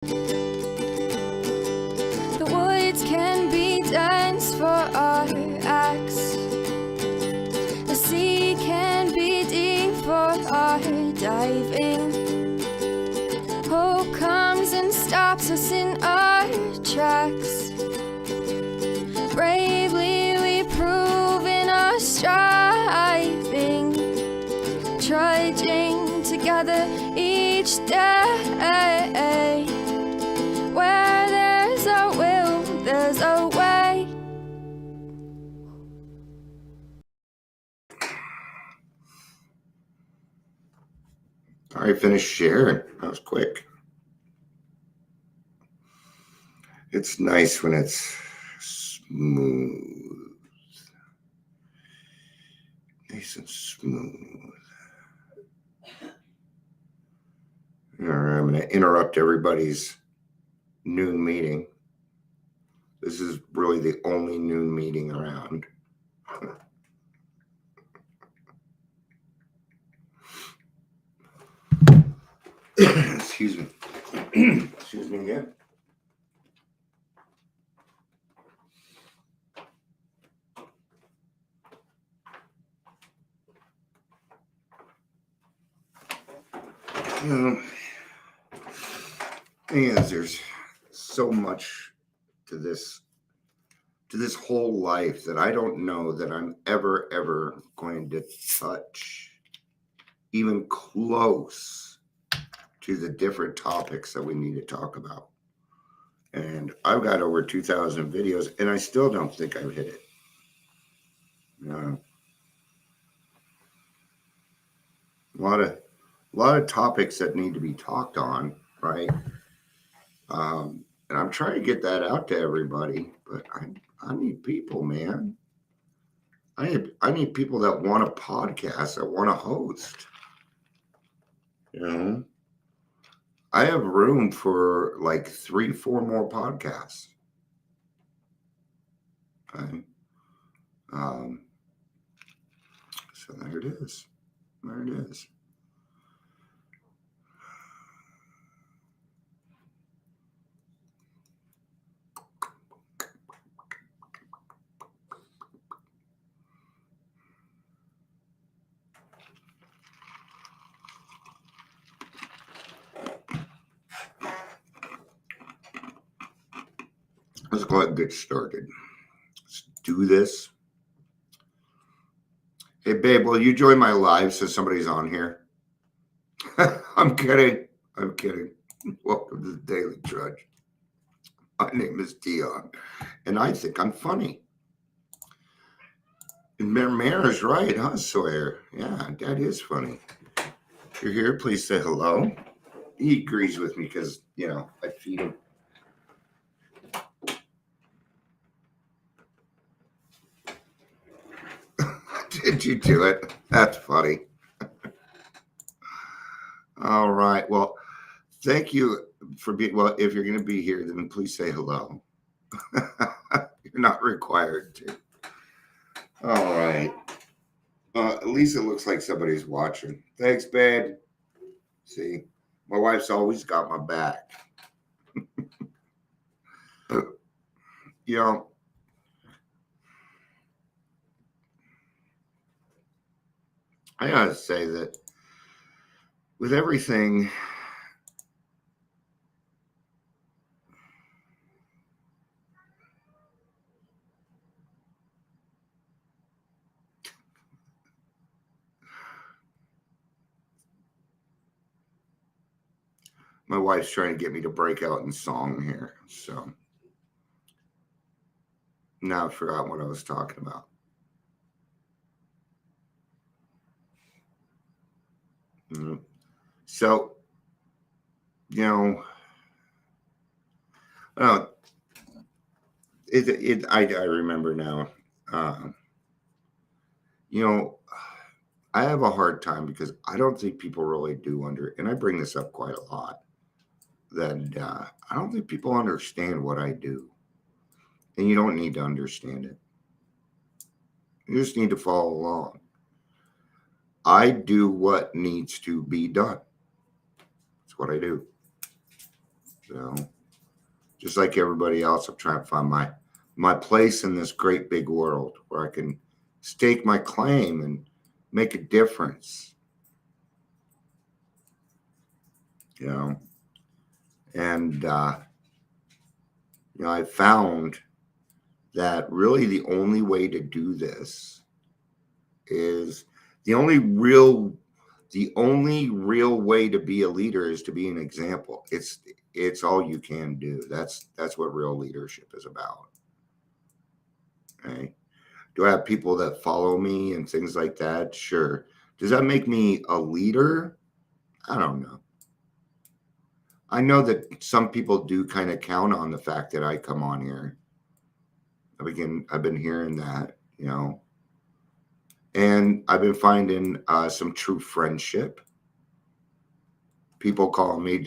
The woods can be dense for our acts. The sea can be deep for our diving. Hope comes and stops us in our tracks. Bravely we prove in our striving, trudging together each day. Where there's a will, there's a way. All right, finished sharing. That was quick. It's nice when it's smooth. Nice and smooth. All right, I'm going to interrupt everybody's noon meeting. This is really the only noon meeting around. Excuse me. Excuse me again. There's so much to this whole life that I don't know that I'm ever going to touch even close to the different topics that we need to talk about. And I've got over 2,000 videos and I still don't think I've hit it. A lot of topics that need to be talked on, right? And I'm trying to get that out to everybody, but I need people, man. I need people that want a podcast, that want to host. I have room for like 3-4 more podcasts. Okay. So there it is. There it is. Let's go ahead and get started. Let's do this. Hey, babe, will you join my live so somebody's on here? I'm kidding. I'm kidding. Welcome to the Daily Trudge. My name is Dion, and I think I'm funny. And Mare is right, huh, Sawyer? Yeah, Dad is funny. If you're here, please say hello. He agrees with me because, I feed him. Did you do it? That's funny. All right. Well, thank you for being, if you're going to be here, then please say hello. You're not required to. All right. At least it looks like somebody's watching. Thanks, babe. See, my wife's always got my back. I gotta say that with everything, my wife's trying to get me to break out in song here. So now I forgot what I was talking about. So, I remember now. I have a hard time because I don't think people really do and I bring this up quite a lot, that I don't think people understand what I do. And you don't need to understand it. You just need to follow along. I do what needs to be done. That's what I do. Just like everybody else, I'm trying to find my place in this great big world where I can stake my claim and make a difference. And I found that really the only way to do this is the only real way to be a leader is to be an example. It's all you can do. That's what real leadership is about. Okay. Do I have people that follow me and things like that? Sure. Does that make me a leader? I don't know. I know that some people do kind of count on the fact that I come on here. I've been hearing that, and I've been finding some true friendship. People calling me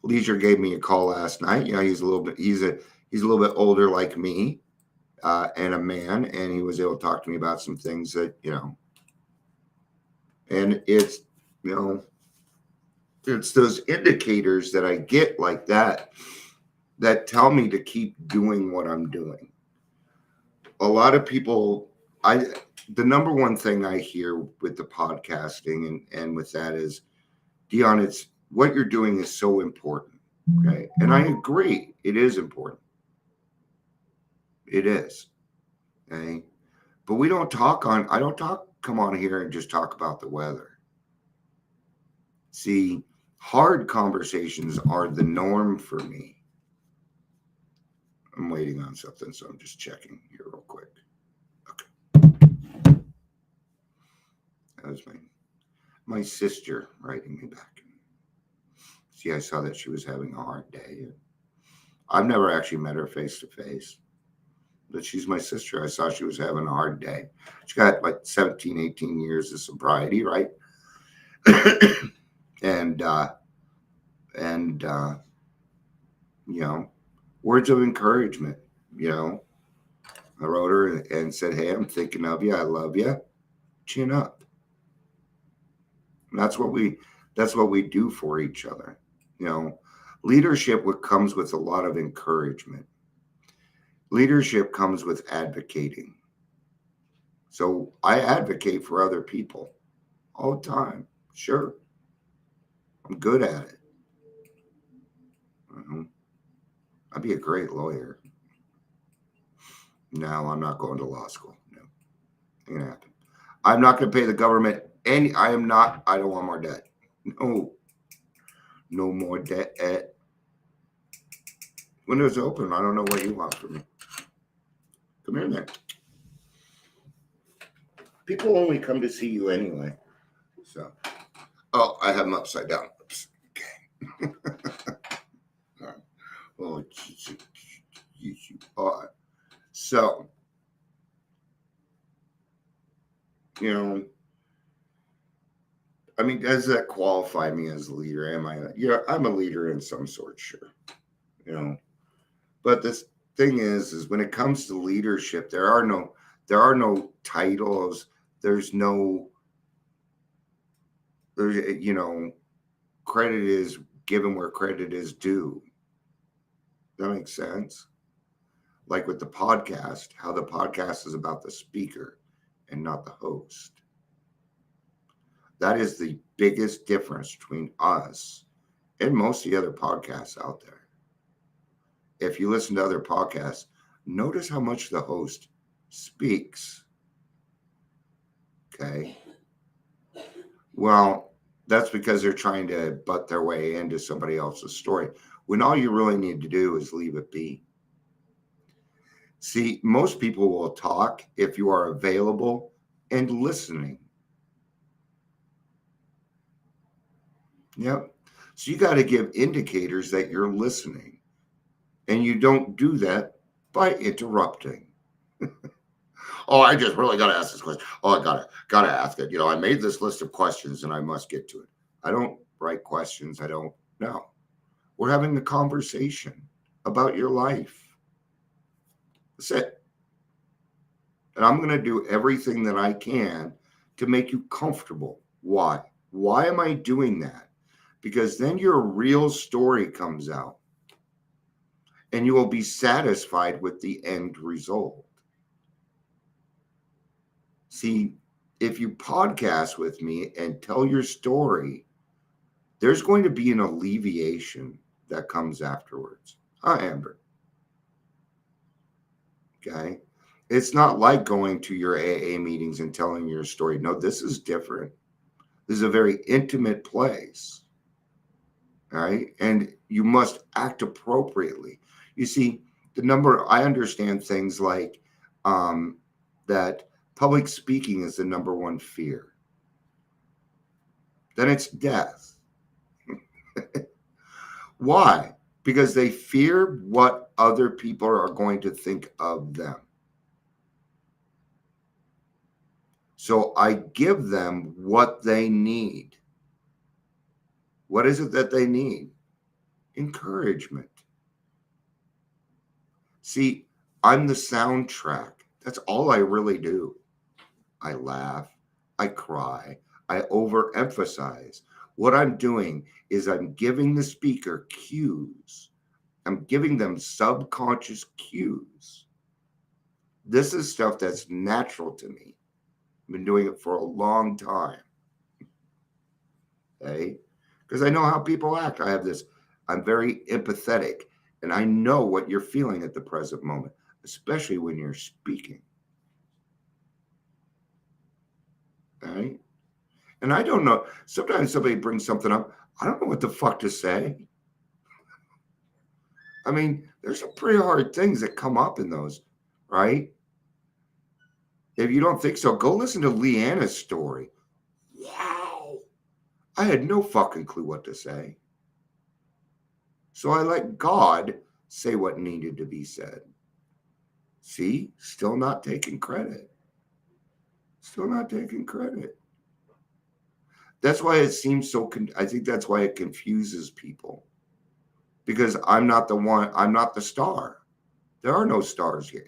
Leisure gave me a call last night. He's a little bit older like me, and a man, and he was able to talk to me about some things that, and it's, it's those indicators that I get like that tell me to keep doing what I'm doing. A lot of people, the number one thing I hear with the podcasting and with that is, Dion, it's what you're doing is so important. Okay. And I agree. It is important. It is. Okay. But I don't come on here and just talk about the weather. See, hard conversations are the norm for me. I'm waiting on something, so I'm just checking here real quick. Okay. That was my sister writing me back. See, I saw that she was having a hard day. I've never actually met her face to face, but she's my sister. I saw she was having a hard day. She got like 17, 18 years of sobriety, right? and words of encouragement. I wrote her and said, "Hey, I'm thinking of you. I love you. Chin up." And that's what we do for each other. Leadership comes with a lot of encouragement. Leadership comes with advocating. So I advocate for other people all the time. Sure. I'm good at it. I'd be a great lawyer. No, I'm not going to law school. No, ain't gonna happen. I'm not going to pay the government I don't want more debt. No more debt. Window's open. I don't know what you want from me. Come here, man. People only come to see you anyway. So, I have them upside down. Oops. Okay. Oh, yes, you are. So, does that qualify me as a leader? Am I? I'm a leader in some sort, sure. But this thing is when it comes to leadership, there are no titles. There's credit is given where credit is due. That makes sense. Like with the podcast, how the podcast is about the speaker and not the host. That is the biggest difference between us and most of the other podcasts out there. If you listen to other podcasts, notice how much the host speaks. Okay. Well, that's because they're trying to butt their way into somebody else's story, when all you really need to do is leave it be. See, most people will talk if you are available and listening. Yep. So you got to give indicators that you're listening. And you don't do that by interrupting. Oh, I just really got to ask this question. Oh, I got to ask it. I made this list of questions and I must get to it. I don't write questions. I don't know. We're having a conversation about your life. That's it. And I'm going to do everything that I can to make you comfortable. Why? Why am I doing that? because then your real story comes out and you will be satisfied with the end result. See, if you podcast with me and tell your story, there's going to be an alleviation that comes afterwards. Huh, Amber? Okay. It's not like going to your AA meetings and telling your story. No, this is different. This is a very intimate place. All right. And you must act appropriately. You see, I understand things like that public speaking is the number one fear. Then it's death. Why? Because they fear what other people are going to think of them. So I give them what they need. What is it that they need? Encouragement. See, I'm the soundtrack. That's all I really do. I laugh, I cry, I overemphasize. What I'm doing is I'm giving the speaker cues. I'm giving them subconscious cues. This is stuff that's natural to me. I've been doing it for a long time. Okay? Because I know how people act. I'm very empathetic, and I know what you're feeling at the present moment, especially when you're speaking. All right? And I don't know. Sometimes somebody brings something up. I don't know what the fuck to say. I mean, there's some pretty hard things that come up in those, right? If you don't think so, go listen to Leanna's story. Wow. I had no fucking clue what to say. So I let God say what needed to be said. See, still not taking credit. Still not taking credit. That's why it seems so, I think that's why it confuses people. Because I'm not the one, I'm not the star. There are no stars here.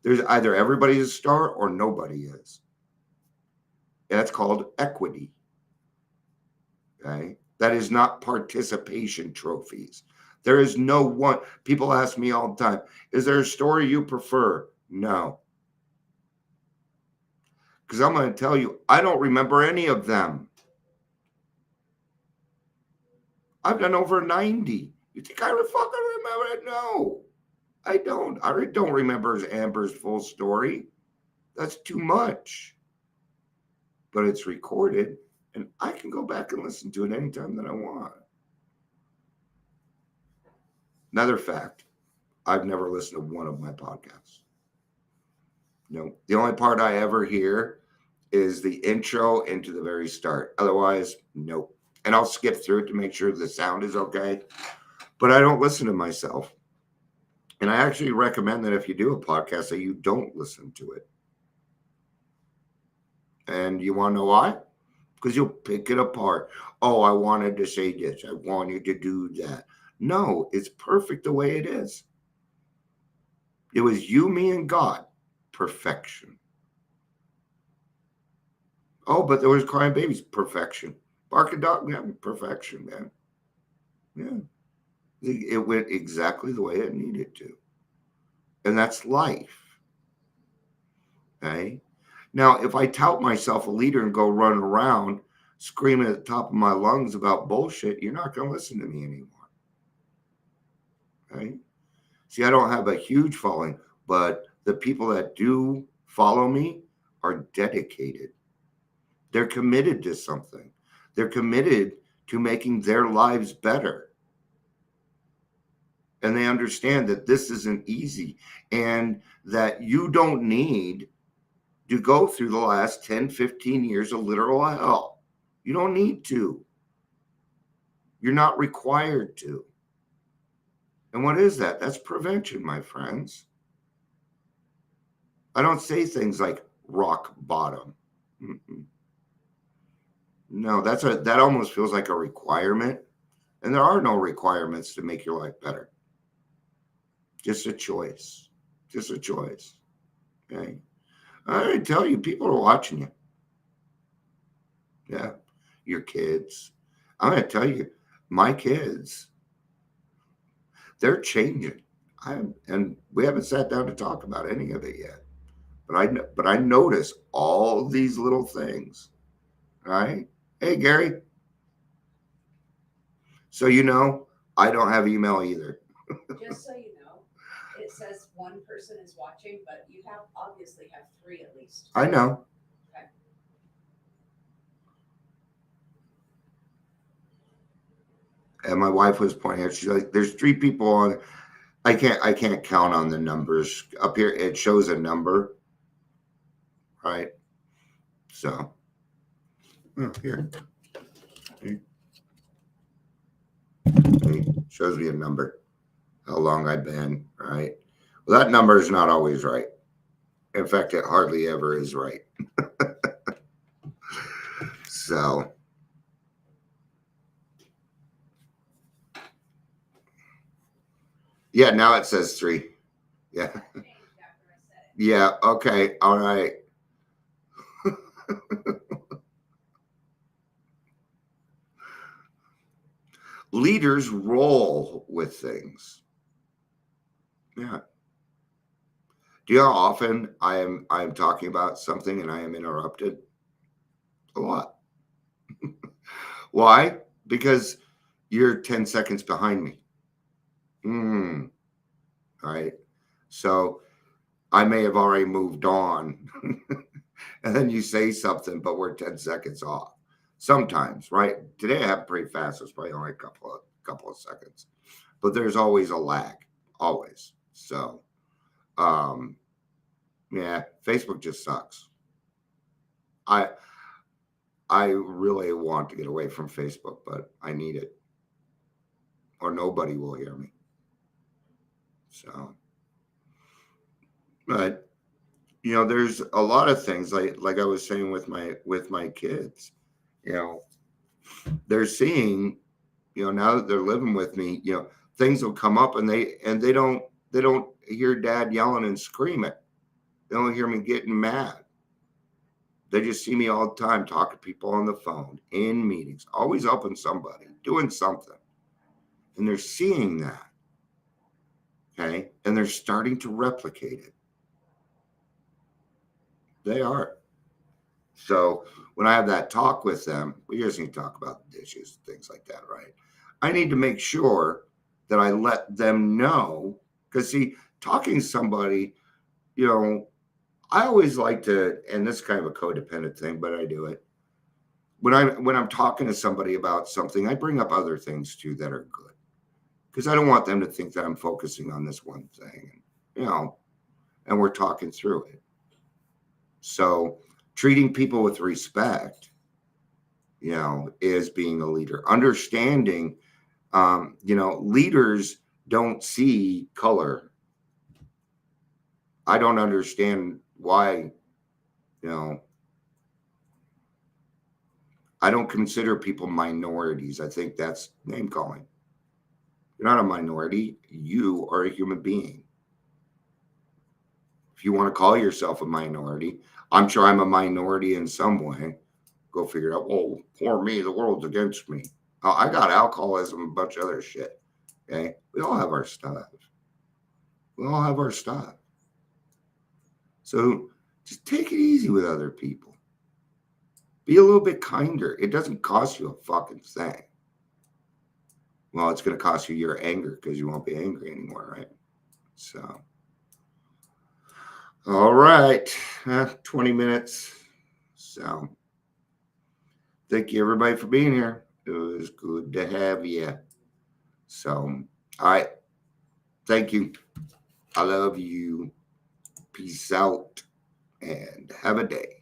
There's either everybody's a star or nobody is. And that's called equity. Okay? That is not participation trophies. There is no one. People ask me all the time, is there a story you prefer? No. Because I'm going to tell you, I don't remember any of them. I've done over 90. You think I fucking remember it? No, I don't. I don't remember Amber's full story. That's too much. But it's recorded, and I can go back and listen to it anytime that I want. Another fact, I've never listened to one of my podcasts. No, the only part I ever hear is the intro into the very start. Otherwise, nope. And I'll skip through it to make sure the sound is okay. But I don't listen to myself. And I actually recommend that if you do a podcast that you don't listen to it. And you want to know why? Because you'll pick it apart. Oh, I wanted to say this. I wanted to do that. No, it's perfect the way it is. It was you, me, and God. Perfection. Oh, but there was crying babies. Perfection. Barking dog, yeah, perfection, man. Yeah. It went exactly the way it needed to. And that's life. Okay? Now, if I tout myself a leader and go run around screaming at the top of my lungs about bullshit, you're not going to listen to me anymore. Okay? See, I don't have a huge following, but the people that do follow me are dedicated. They're committed to something. They're committed to making their lives better. And they understand that this isn't easy and that you don't need to go through the last 10, 15 years of literal hell. You don't need to. You're not required to. And what is that? That's prevention, my friends. I don't say things like rock bottom. Mm-mm. No, that almost feels like a requirement. And there are no requirements to make your life better. Just a choice. Just a choice. Okay. I tell you, people are watching you. Yeah. Your kids. I'm going to tell you, my kids, they're changing. And we haven't sat down to talk about any of it yet. But I notice all these little things, right? Hey, Gary. So I don't have email either. Just so you know, it says one person is watching, but you obviously have 3 at least. I know. Okay. And my wife was pointing out, she's like, "There's 3 people on." I can't count on the numbers up here. It shows a number, right? So, here. It shows me a number, how long I've been, right? Well, that number is not always right. In fact, it hardly ever is right. So, yeah, now it says 3. Yeah. Yeah, okay, all right. Leaders roll with things. Yeah. Do you know how often I am talking about something and I am interrupted? A lot. Why? Because you're 10 seconds behind me. Right. So I may have already moved on. And then you say something, but we're 10 seconds off. Sometimes, right? Today I have pretty fast. It's probably only a couple of seconds. But there's always a lag. Always. So yeah, Facebook just sucks. I really want to get away from Facebook, but I need it. Or nobody will hear me. So, but there's a lot of things like I was saying with my kids. They're seeing, now that they're living with me, things will come up and they don't hear dad yelling and screaming. They don't hear me getting mad. They just see me all the time, talking to people on the phone, in meetings, always helping somebody, doing something. And they're seeing that. Okay. And they're starting to replicate it. They are. So when I have that talk with them, we just need to talk about dishes, things like that, right? I need to make sure that I let them know, because see, talking to somebody, I always like to, and this is kind of a codependent thing, but I do it. When I'm talking to somebody about something, I bring up other things too that are good, because I don't want them to think that I'm focusing on this one thing, and we're talking through it. So treating people with respect, is being a leader. Understanding, leaders don't see color. I don't understand why, I don't consider people minorities. I think that's name calling. You're not a minority. You are a human being. If you want to call yourself a minority, I'm sure I'm a minority in some way. Go figure it out. Oh, poor me. The world's against me. I got alcoholism and a bunch of other shit. Okay. We all have our stuff. So just take it easy with other people. Be a little bit kinder. It doesn't cost you a fucking thing. Well, it's going to cost you your anger, because you won't be angry anymore, right? So, all right. 20 minutes. So, thank you, everybody, for being here. It was good to have you. So, all right. Thank you. I love you. Peace out and have a day.